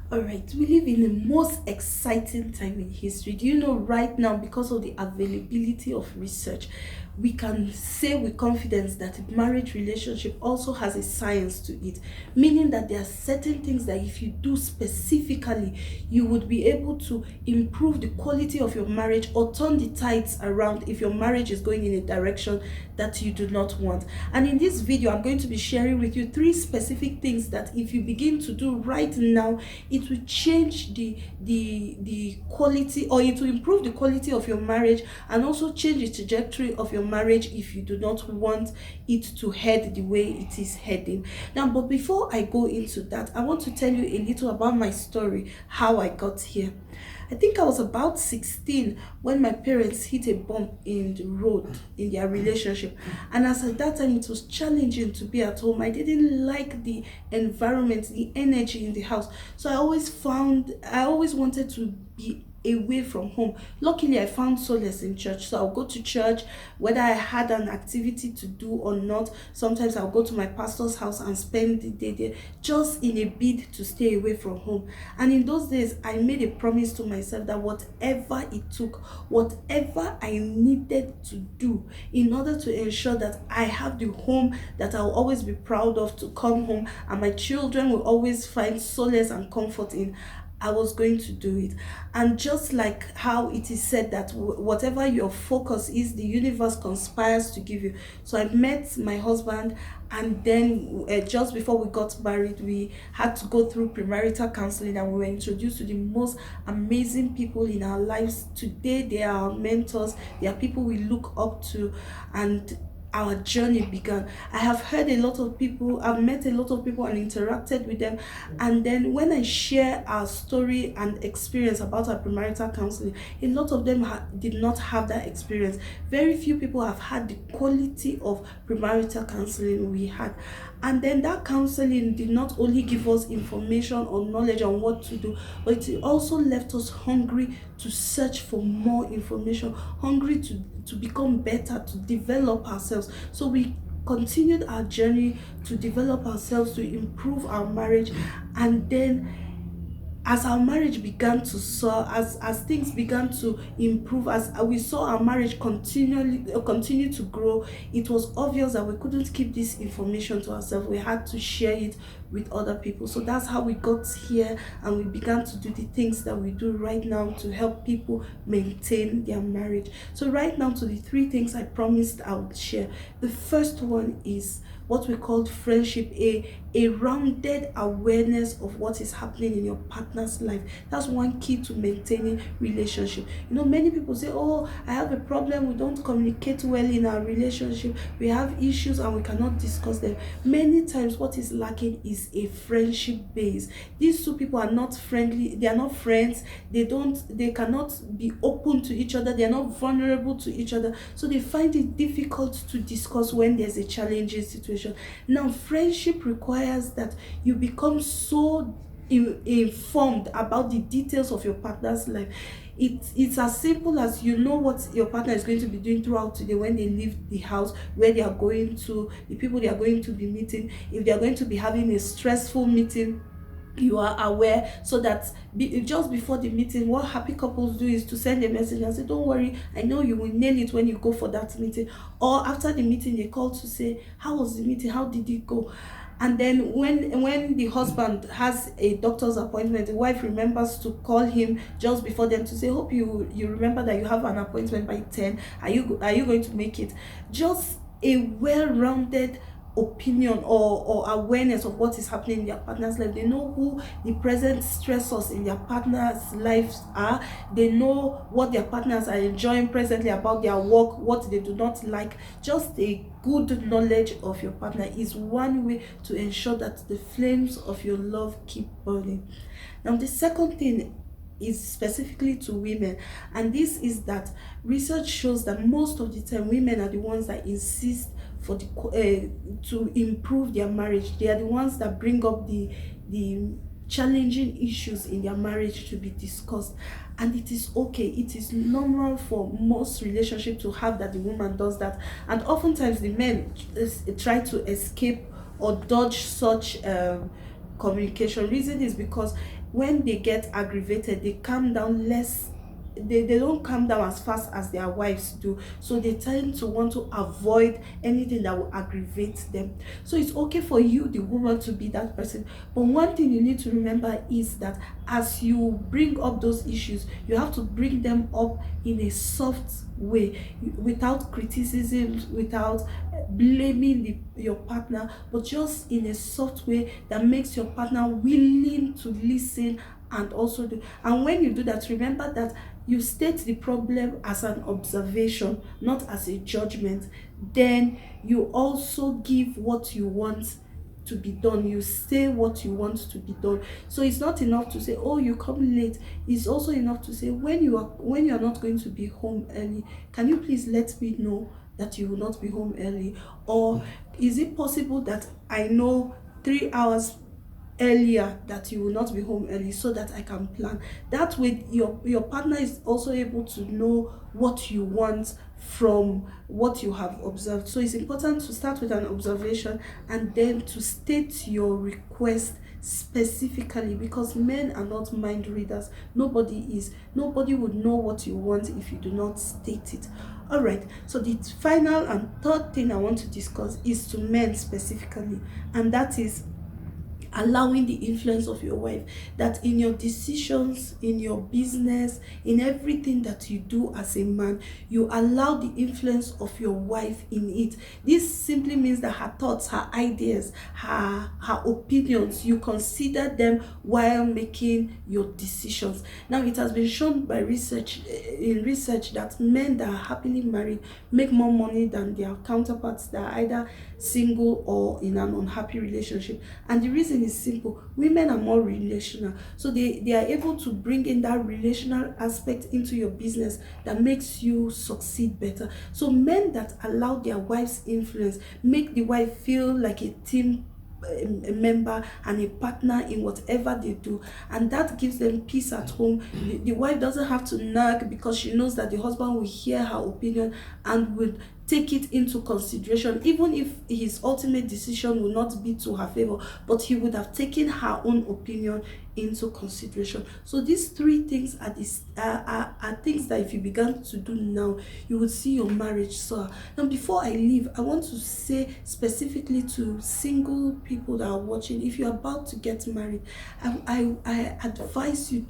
All right, we live in the most exciting time in history. Do you know right now, because of the availability of research, we can say with confidence that a marriage relationship also has a science to it, meaning that there are certain things that if you do specifically, you would be able to improve the quality of your marriage or turn the tides around if your marriage is going in a direction that you do not want. And in this video, I'm going to be sharing with you three specific things that if you begin to do right now, it will change the quality, or it will improve the quality of your marriage, and also change the trajectory of your marriage if you do not want it to head the way it is heading. Now, but before I go into that, I want to tell you a little about my story, how I got here. I think I was about 16 when my parents hit a bump in the road in their relationship. And as at that time, it was challenging to be at home. I didn't like the environment, the energy in the house. So I always wanted to be away from home. Luckily, I found solace in church. So I'll go to church, whether I had an activity to do or not. Sometimes I'll go to my pastor's house and spend the day there, just in a bid to stay away from home. And in those days, I made a promise to myself that whatever it took, whatever I needed to do in order to ensure that I have the home that I'll always be proud of to come home, and my children will always find solace and comfort in, I was going to do it. And just like how it is said that whatever your focus is, the universe conspires to give you. So I met my husband, and then just before we got married, we had to go through premarital counseling, and we were introduced to the most amazing people in our lives. Today, they are our mentors, they are people we look up to, and our journey began. I have heard a lot of people, I've met a lot of people and interacted with them. And then when I share our story and experience about our premarital counseling, a lot of them did not have that experience. Very few people have had the quality of premarital counseling we had. And then that counseling did not only give us information or knowledge on what to do, but it also left us hungry to search for more information, hungry to become better, to develop ourselves. So we continued our journey to develop ourselves, to improve our marriage. And then as our marriage began to soar, as things began to improve, as we saw our marriage continue to grow, it was obvious that we couldn't keep this information to ourselves. We had to share it with other people. So that's how we got here, and we began to do the things that we do right now to help people maintain their marriage. So right now, to the three things I promised I would share. The first one is what we called friendship, a rounded awareness of what is happening in your partner's life. That's one key to maintaining relationship. Many people say, oh, I have a problem, we don't communicate well in our relationship, we have issues and we cannot discuss them. Many times what is lacking is a friendship base. These two people are not friendly, they are not friends, they cannot be open to each other, they are not vulnerable to each other, so they find it difficult to discuss when there's a challenging situation. Now, friendship requires that you become so informed about the details of your partner's life. It's as simple as you know what your partner is going to be doing throughout today, when they leave the house, where they are going to, the people they are going to be meeting, if they are going to be having a stressful meeting, you are aware, so that just before the meeting, what happy couples do is to send a message and say, don't worry, I know you will nail it when you go for that meeting. Or after the meeting, they call to say, how was the meeting, how did it go? And then when the husband has a doctor's appointment, the wife remembers to call him just before them to say, hope you remember that you have an appointment by 10. Are you going to make it? Just a well-rounded opinion or awareness of what is happening in their partner's life. They know who the present stressors in their partner's lives are. They know what their partners are enjoying presently about their work, what they do not like. Just a good knowledge of your partner is one way to ensure that the flames of your love keep burning. Now, the second thing is specifically to women, and this is that research shows that most of the time women are the ones that insist for to improve their marriage. They are the ones that bring up the challenging issues in their marriage to be discussed. And it is okay, it is normal for most relationships to have that the woman does that. And oftentimes the men try to escape or dodge such communication. Reason is because when they get aggravated, they calm down less. They don't calm down as fast as their wives do, so they tend to want to avoid anything that will aggravate them. So it's okay for you, the woman, to be that person, but one thing you need to remember is that as you bring up those issues, you have to bring them up in a soft way, without criticism, without blaming your partner, but just in a soft way that makes your partner willing to listen and also do. And when you do that, remember that you state the problem as an observation, not as a judgment. Then you also give what you want to be done. You say what you want to be done. So it's not enough to say, oh, you come late. It's also enough to say, when you are not going to be home early, can you please let me know that you will not be home early? Or is it possible that I know 3 hours earlier that you will not be home early, so that I can plan? That way your partner is also able to know what you want from what you have observed. So it's important to start with an observation and then to state your request specifically, because men are not mind readers. Nobody is. Nobody would know what you want if you do not state it. All right, so the final and third thing I want to discuss is to men specifically, and that is allowing the influence of your wife, that in your decisions, in your business, in everything that you do as a man, you allow the influence of your wife in it. This simply means that her thoughts, her ideas, her opinions, you consider them while making your decisions. Now, it has been shown by research that men that are happily married make more money than their counterparts that are either single or in an unhappy relationship. And the reason is simple: women are more relational, so they are able to bring in that relational aspect into your business that makes you succeed better. So men that allow their wife's influence make the wife feel like a team a member and a partner in whatever they do, and that gives them peace at home. The wife doesn't have to nag because she knows that the husband will hear her opinion and will take it into consideration, even if his ultimate decision will not be to her favor, but he would have taken her own opinion into consideration. So these three things are things that if you began to do now, you would see your marriage soar. Now, before I leave, I want to say specifically to single people that are watching, if you're about to get married, I advise you,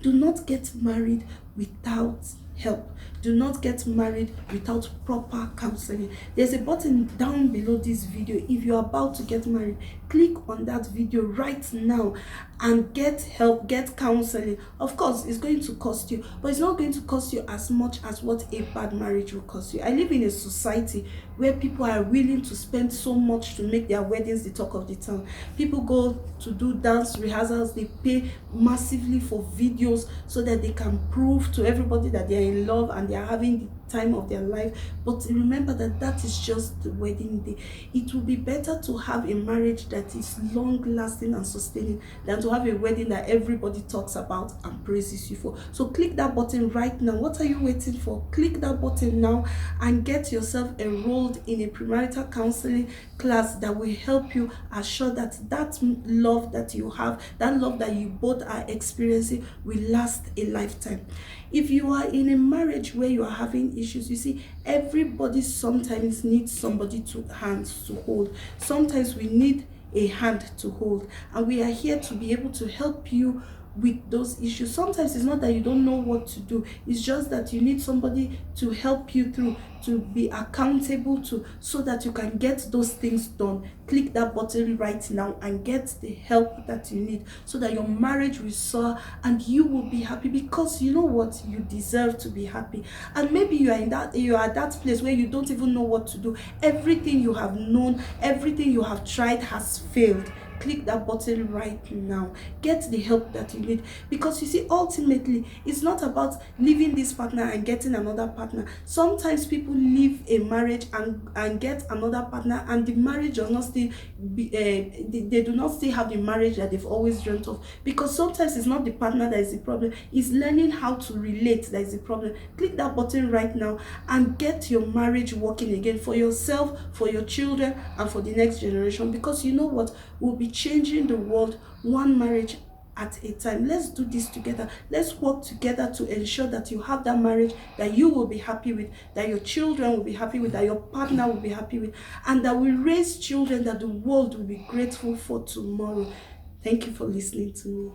do not get married without help. Do not get married without proper counseling. There's a button down below this video. If you're about to get married, click on that video right now and get help, get counseling. Of course, it's going to cost you, but it's not going to cost you as much as what a bad marriage will cost you. I live in a society where people are willing to spend so much to make their weddings the talk of the town. People go to do dance rehearsals, they pay massively for videos so that they can prove to everybody that they are in love and they are having the time of their life. But remember that that is just the wedding day. It will be better to have a marriage that is long lasting and sustaining than to have a wedding that everybody talks about and praises you for. So click that button right now. What are you waiting for? Click that button now and get yourself enrolled in a premarital counseling class that will help you assure that that love that you have, that love that you both are experiencing, will last a lifetime. If you are in a marriage where you are having issues, you see, everybody sometimes needs somebody to hands to hold. Sometimes we need a hand to hold, and we are here to be able to help you with those issues. Sometimes it's not that you don't know what to do, it's just that you need somebody to help you through, to be accountable to, so that you can get those things done. Click that button right now and get the help that you need, so that your marriage will soar and you will be happy, because you know what, you deserve to be happy. And maybe you are at that place where you don't even know what to do. Everything you have known, everything you have tried has failed. Click that button right now. Get the help that you need, because you see, ultimately it's not about leaving this partner and getting another partner. Sometimes people leave a marriage and get another partner, and the marriage does not still be they do not still have the marriage that they've always dreamt of, because sometimes it's not the partner that is the problem, it's learning how to relate that is the problem. Click that button right now and get your marriage working again, for yourself, for your children, and for the next generation, because you know what, will be changing the world one marriage at a time. Let's do this together. Let's work together to ensure that you have that marriage that you will be happy with, that your children will be happy with, that your partner will be happy with, and that we raise children that the world will be grateful for tomorrow. Thank you for listening to me.